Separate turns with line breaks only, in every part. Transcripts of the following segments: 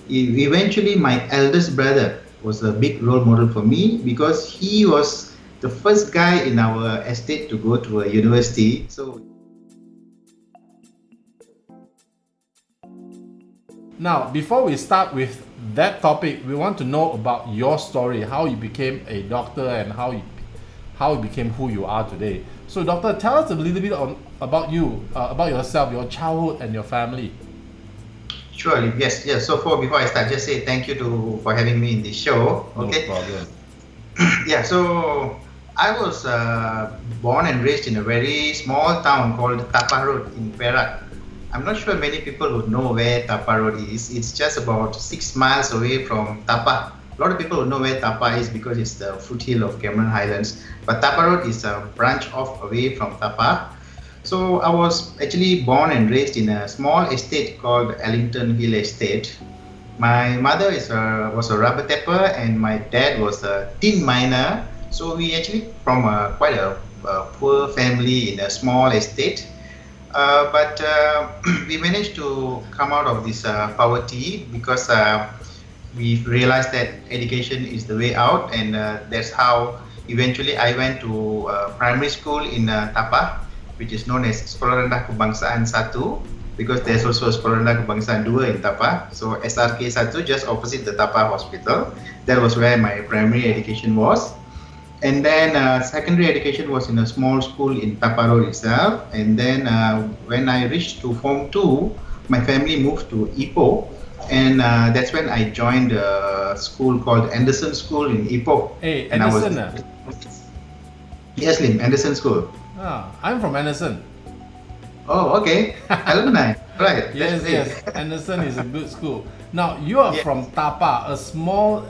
Eventually, my eldest brother was a big role model for me because he was the first guy in our estate to go to a university. So
Now, before we start with that topic, we want to know about your story, how you became a doctor and how you became who you are today. So, doctor, tell us a little bit about you, about yourself, your childhood, and your family.
surely, yes, yes. So before I start, just say thank you for having me in this show.
No
Okay.
problem.
Yeah. So I was born and raised in a very small town called Tapah Road in Perak. I'm not sure many people would know where Tapah Road is. It's just about 6 miles away from Tapah. A lot of people would know where Tapah is because it's the foothill of Cameron Highlands. But Tapah Road is a branch off away from Tapah. So I was actually born and raised in a small estate called Ellington Hill Estate. My mother was a rubber tapper and my dad was a tin miner. So we actually from quite a poor family in a small estate. But we managed to come out of this poverty because we realized that education is the way out, and that's how eventually I went to primary school in Tapah, which is known as Sekolah Rendah Kebangsaan 1, because there's also Sekolah Rendah Kebangsaan 2 in Tapah. So SRK 1 just opposite the Tapah Hospital. That was where my primary education was. And then secondary education was in a small school in Tapah Road itself. And then when I reached to Form 2, my family moved to Ipoh. And that's when I joined a school called Anderson School in Ipoh.
Hey,
and
Anderson.
Yes, Lim, Anderson School.
I'm from Anderson.
Oh, okay. Alumni. Right.
Yes. Anderson is a good school. Now, you are from Tapah, a small,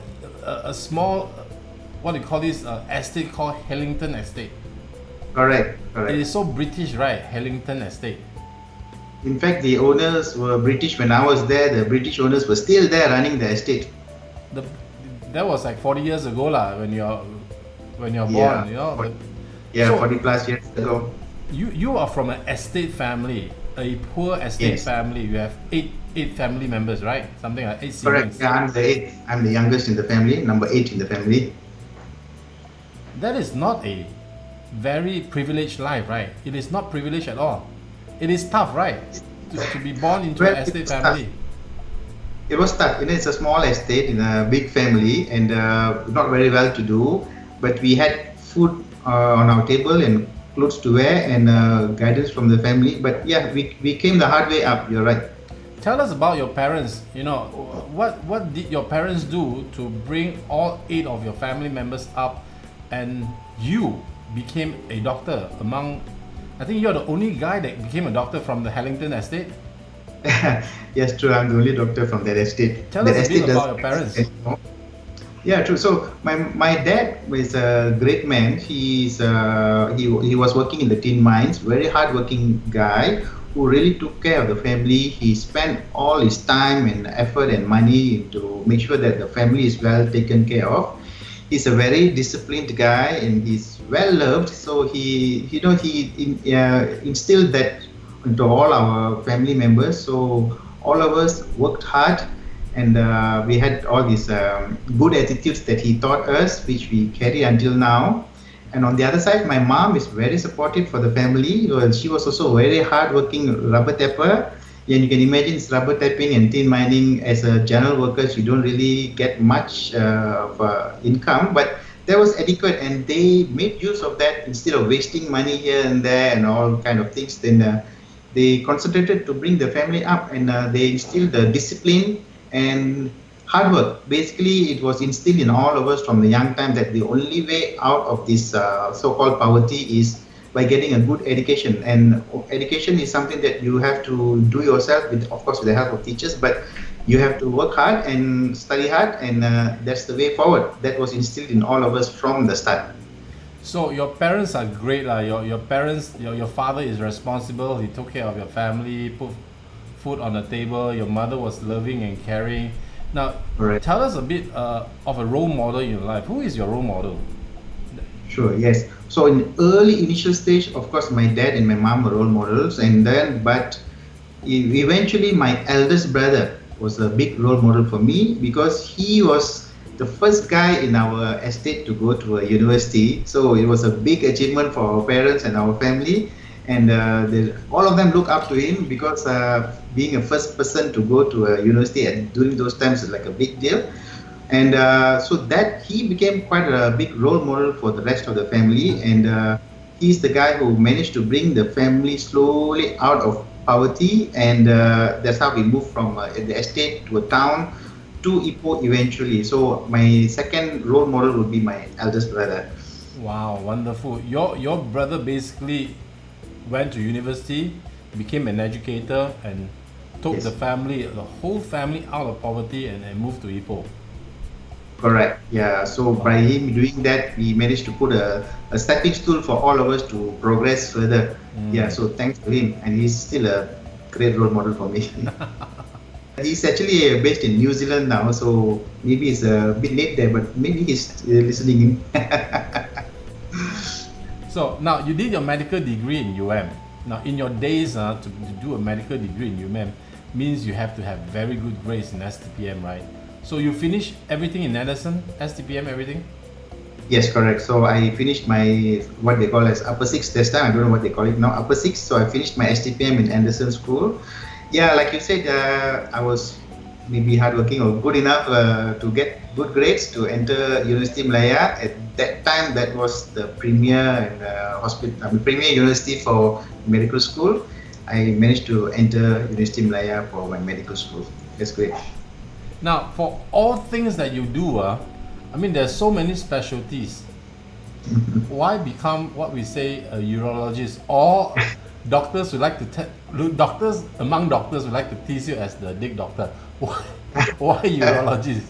what do you call this, estate called Hellington Estate.
Correct.
It is so British, right? Hellington Estate.
In fact, the owners were British when I was there. The British owners were still there running the estate.
That was like 40 years ago, when you're born, you know.
So, 40 plus years ago.
You are from an estate family, a poor estate family. You have eight family members, right? Something like 8 siblings.
Correct. Yeah, I'm the 8th. I'm the youngest in the family, number 8 in the family.
That is not a very privileged life, right? It is not privileged at all. It is tough, right? To be born into an estate family.
It was tough. It's a small estate in a big family and not very well to do. But we had food on our table and clothes to wear and guidance from the family. But yeah, we came the hard way up. You're right.
Tell us about your parents. What did your parents do to bring all 8 of your family members up, and you became a doctor among? I think you're the only guy that became a doctor from the Hellington estate.
Yes, true. I'm the only doctor from that estate.
Tell us a bit about your parents.
Yeah, true. So my dad was a great man. He was working in the tin mines. Very hardworking guy who really took care of the family. He spent all his time and effort and money to make sure that the family is well taken care of. He's a very disciplined guy and he's well loved. So he instilled that into all our family members. So all of us worked hard, and we had all these good attitudes that he taught us, which we carry until now. And on the other side, my mom is very supportive for the family. She was also very hardworking rubber tapper. And you can imagine rubber tapping and tin mining as a general workers, you don't really get much of income, but that was adequate, and they made use of that instead of wasting money here and there and all kind of things. Then they concentrated to bring the family up, and they instilled the discipline and hard work. Basically, it was instilled in all of us from the young time that the only way out of this so-called poverty is by getting a good education. And education is something that you have to do yourself, of course, with the help of teachers, but you have to work hard and study hard, and that's the way forward. That was instilled in all of us from the start.
So your parents are great, your parents, your father is responsible. He took care of your family, put food on the table. Your mother was loving and caring. Now, tell us a bit of a role model in your life. Who is your role model?
Sure, yes. So in early initial stage, of course, my dad and my mom were role models, but eventually my eldest brother was a big role model for me because he was the first guy in our estate to go to a university. So it was a big achievement for our parents and our family. And all of them look up to him because being a first person to go to a university during those times is like a big deal. And so that he became quite a big role model for the rest of the family. And he's the guy who managed to bring the family slowly out of poverty. And that's how we moved from the estate to a town to Ipoh eventually. So my second role model would be my eldest brother.
Wow, wonderful. Your brother basically went to university, became an educator, and took
Yes.
the whole family out of poverty and moved to Ipoh.
Correct. Yeah. So by him doing that, we managed to put a stepping stool for all of us to progress further. Yeah. So thanks to him, and he's still a great role model for me. He's actually based in New Zealand now, so maybe it's a bit late there, but maybe he's listening in.
So now you did your medical degree in UM. Now in your days to do a medical degree in UM means you have to have very good grades in STPM, right? So you finish everything in Anderson, STPM, everything?
Yes, correct. So I finished my what they call as upper six this time. I don't know what they call it now, upper six. So I finished my STPM in Anderson School. Yeah, like you said, I was maybe hardworking or good enough to get good grades to enter University Malaya. At that time, that was the premier and premier university for medical school. I managed to enter University Malaya for my medical school. That's great.
Now, for all things that you do, I mean, there's so many specialties. Why become what we say a urologist? Or doctors would like to among doctors would like to tease you as the dick doctor. Why urologist?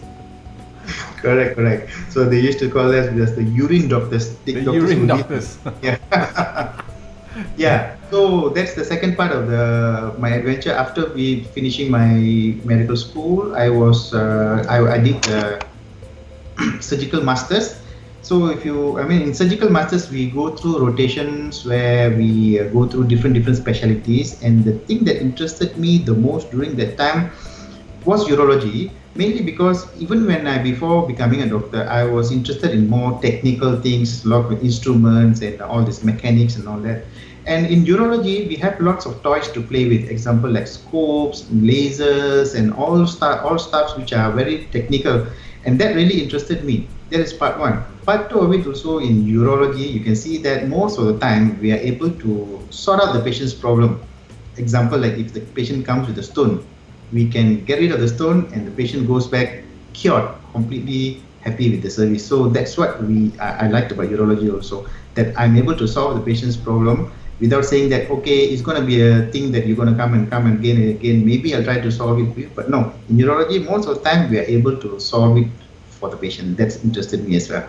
Correct. So they used to call us just the urine doctors.
The urine doctors.
Yeah. Yeah. So that's the second part of my adventure. After finishing my medical school, I did surgical masters. So in surgical masters, we go through rotations where we go through different specialties. And the thing that interested me the most during that time was urology, mainly because even before becoming a doctor, I was interested in more technical things, a lot of instruments and all this mechanics and all that. And in urology, we have lots of toys to play with. Example like scopes, lasers, and all stuff which are very technical. And that really interested me. That is part one. Part two of it also in urology, you can see that most of the time we are able to sort out the patient's problem. Example like if the patient comes with a stone, we can get rid of the stone and the patient goes back cured, completely happy with the service. So that's what I liked about urology also, that I'm able to solve the patient's problem without saying that, okay, it's going to be a thing that you're going to come again and again. Maybe I'll try to solve it, but no. In urology, most of the time we are able to solve it for the patient. That's interested me as well.